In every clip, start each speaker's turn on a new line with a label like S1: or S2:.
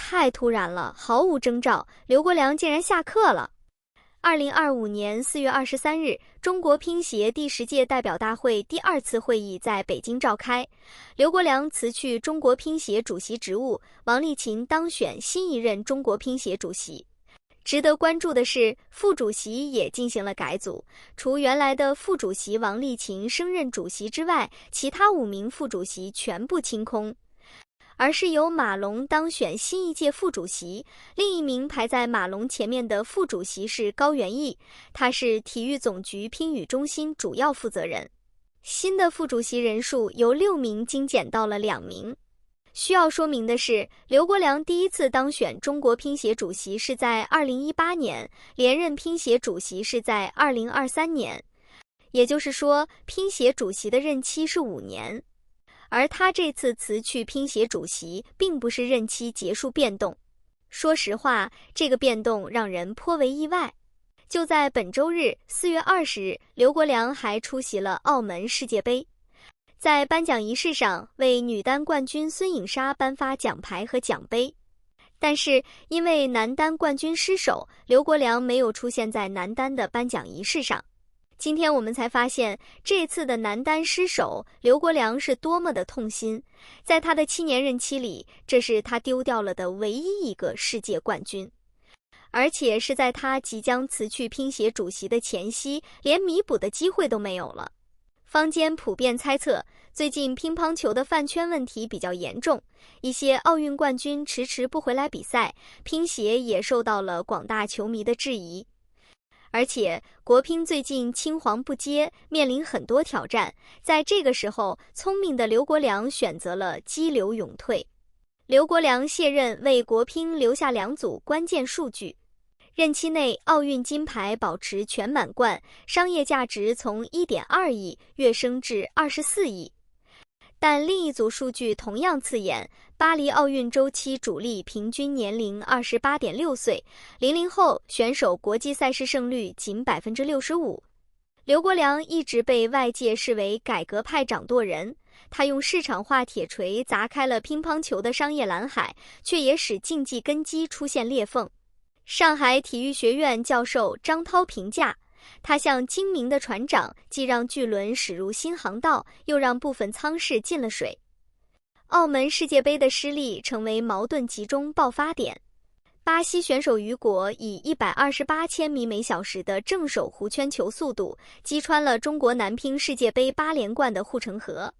S1: 太突然了，毫无征兆，刘国梁竟然下课了。2025年4月23日，中国乒协第10届代表大会第2次会议在北京召开，刘国梁辞去中国乒协主席职务，王励勤当选新一任中国乒协主席。值得关注的是，副主席也进行了改组，除原来的副主席王励勤升任主席之外，其他5名副主席全部清空。而是由马龙当选新一届副主席，另一名排在马龙前面的副主席是高元义，他是体育总局乒羽中心主要负责人。新的副主席人数由6名精简到了2名。需要说明的是，刘国梁第一次当选中国乒协主席是在2018年，连任乒协主席是在2023年，也就是说，乒协主席的任期是5年。而他这次辞去乒协主席，并不是任期结束变动。说实话，这个变动让人颇为意外。就在本周日4月20日，刘国梁还出席了澳门世界杯，在颁奖仪式上为女单冠军孙颖莎颁发奖牌和奖杯。但是因为男单冠军失手，刘国梁没有出现在男单的颁奖仪式上。今天我们才发现，这次的男单失手，刘国梁是多么的痛心。在他的7年任期里，这是他丢掉了的唯一一个世界冠军，而且是在他即将辞去乒协主席的前夕，连弥补的机会都没有了。坊间普遍猜测，最近乒乓球的饭圈问题比较严重，一些奥运冠军迟迟不回来比赛，乒协也受到了广大球迷的质疑。而且国乒最近青黄不接，面临很多挑战，在这个时候，聪明的刘国梁选择了激流勇退。刘国梁卸任为国乒留下2组关键数据，任期内奥运金牌保持全满贯，商业价值从 1.2 亿跃升至24亿。但另一组数据同样刺眼，巴黎奥运周期主力平均年龄 28.6 岁，00后选手国际赛事胜率仅 65%。刘国梁一直被外界视为改革派掌舵人，他用市场化铁锤砸开了乒乓球的商业蓝海，却也使竞技根基出现裂缝。上海体育学院教授张涛评价，他像精明的船长，既让巨轮驶入新航道，又让部分舱室进了水。澳门世界杯的失利成为矛盾集中爆发点。巴西选手雨果以128千米每小时的正手弧圈球速度，击穿了中国男乒世界杯8连冠的护城河。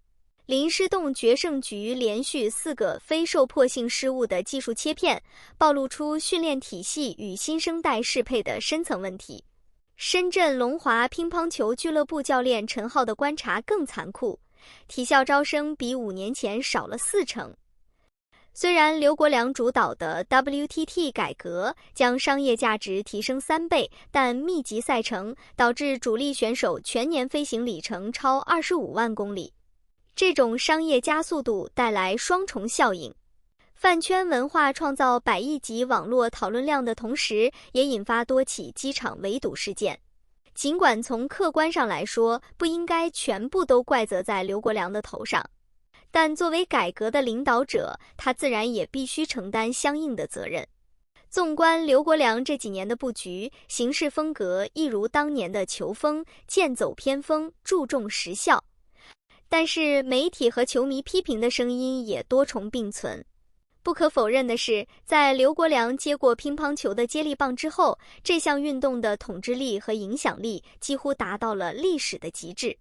S1: 林诗栋决胜局连续4个非受迫性失误的技术切片，暴露出训练体系与新生代适配的深层问题。深圳龙华乒乓球俱乐部教练陈浩的观察更残酷，体校招生比5年前少了40%。虽然刘国梁主导的 WTT 改革将商业价值提升3倍，但密集赛程导致主力选手全年飞行里程超25万公里。这种商业加速度带来双重效应。饭圈文化创造100亿级网络讨论量的同时，也引发多起机场围堵事件。尽管从客观上来说，不应该全部都怪责在刘国梁的头上，但作为改革的领导者，他自然也必须承担相应的责任。纵观刘国梁这几年的布局，行事风格一如当年的球风，剑走偏锋，注重时效。但是媒体和球迷批评的声音也多重并存。不可否认的是，在刘国梁接过乒乓球的接力棒之后，这项运动的统治力和影响力几乎达到了历史的极致。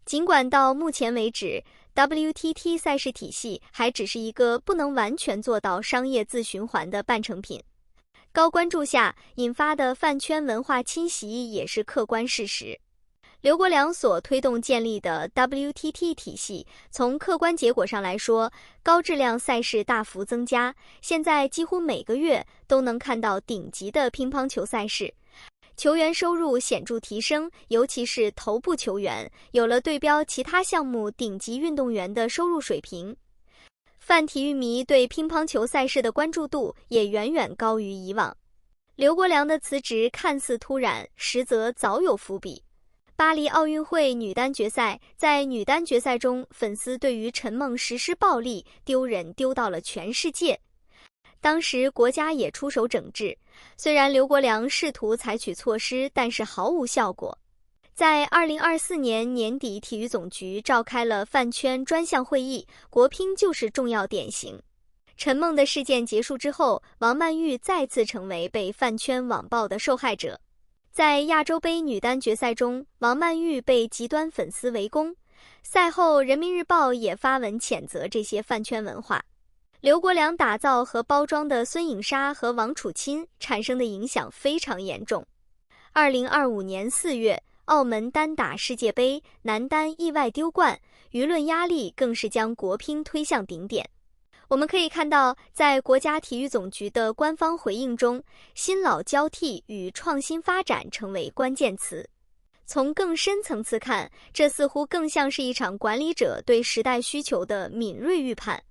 S1: 尽管到目前为止， WTT 赛事体系还只是一个不能完全做到商业自循环的半成品，高关注下引发的饭圈文化侵袭也是客观事实。刘国梁所推动建立的 WTT 体系，从客观结果上来说，高质量赛事大幅增加，现在几乎每个月都能看到顶级的乒乓球赛事，球员收入显著提升，尤其是头部球员，有了对标其他项目顶级运动员的收入水平。泛体育迷对乒乓球赛事的关注度也远远高于以往。刘国梁的辞职看似突然，实则早有伏笔。巴黎奥运会女单决赛，在女单决赛中，粉丝对于陈梦实施暴力丢人丢到了全世界。当时国家也出手整治，虽然刘国梁试图采取措施，但是毫无效果。在2024年年底，体育总局召开了饭圈专项会议，国乒就是重要典型。陈梦的事件结束之后，王曼玉再次成为被饭圈网暴的受害者。在亚洲杯女单决赛中，王曼玉被极端粉丝围攻，赛后人民日报也发文谴责这些饭圈文化。刘国梁打造和包装的孙颖莎和王楚钦产生的影响非常严重。2025年4月，澳门单打世界杯男单意外丢冠，舆论压力更是将国乒推向顶点。我们可以看到，在国家体育总局的官方回应中，新老交替与创新发展成为关键词。从更深层次看，这似乎更像是一场管理者对时代需求的敏锐预判。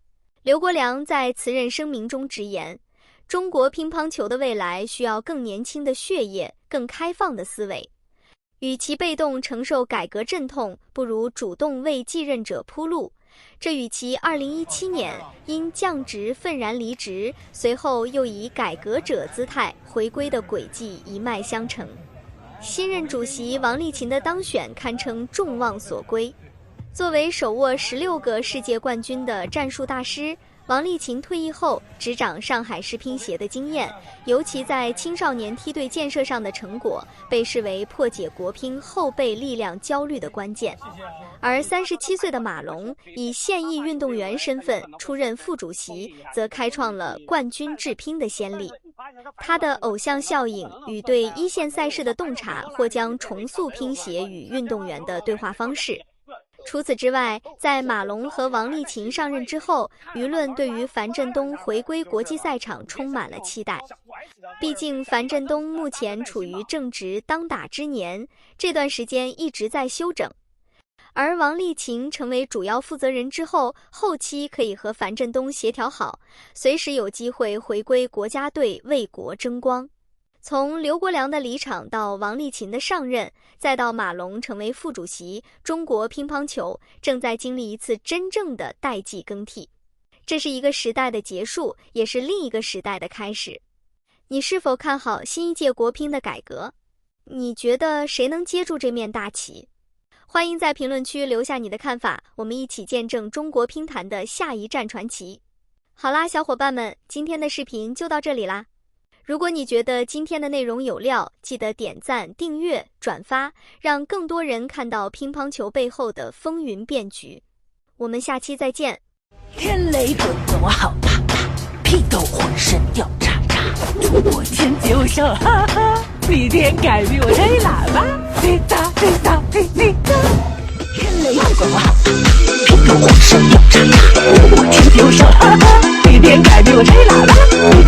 S1: 刘国梁在辞任声明中直言，中国乒乓球的未来需要更年轻的血液，更开放的思维。与其被动承受改革阵痛，不如主动为继任者铺路。这与其2017年因降职愤然离职，随后又以改革者姿态回归的轨迹一脉相承。新任主席王励勤的当选堪称众望所归。作为手握16个世界冠军的战术大师，王励勤退役后执掌上海市乒协的经验，尤其在青少年梯队建设上的成果，被视为破解国乒后备力量焦虑的关键。而37岁的马龙以现役运动员身份出任副主席，则开创了冠军制乒的先例。他的偶像效应与对一线赛事的洞察，或将重塑乒协与运动员的对话方式。除此之外，在马龙和王励勤上任之后，舆论对于樊振东回归国际赛场充满了期待。毕竟樊振东目前处于正值当打之年，这段时间一直在休整。而王励勤成为主要负责人之后，后期可以和樊振东协调好，随时有机会回归国家队为国争光。从刘国梁的离场到王励勤的上任，再到马龙成为副主席，中国乒乓球正在经历一次真正的代际更替。这是一个时代的结束，也是另一个时代的开始。你是否看好新一届国乒的改革？你觉得谁能接住这面大旗？欢迎在评论区留下你的看法，我们一起见证中国乒坛的下一站传奇。好啦，小伙伴们，今天的视频就到这里啦。如果你觉得今天的内容有料，记得点赞、订阅、转发，让更多人看到乒乓球背后的风云变局。我们下期再见。
S2: 天雷滚滚我好怕怕，屁股浑身掉渣渣，出国前就笑哈哈，你天改比我吹喇叭，滴答滴答滴滴答。天雷滚滚我好怕怕，屁股浑身掉渣渣，出国前就笑哈哈，你天改比我吹喇叭。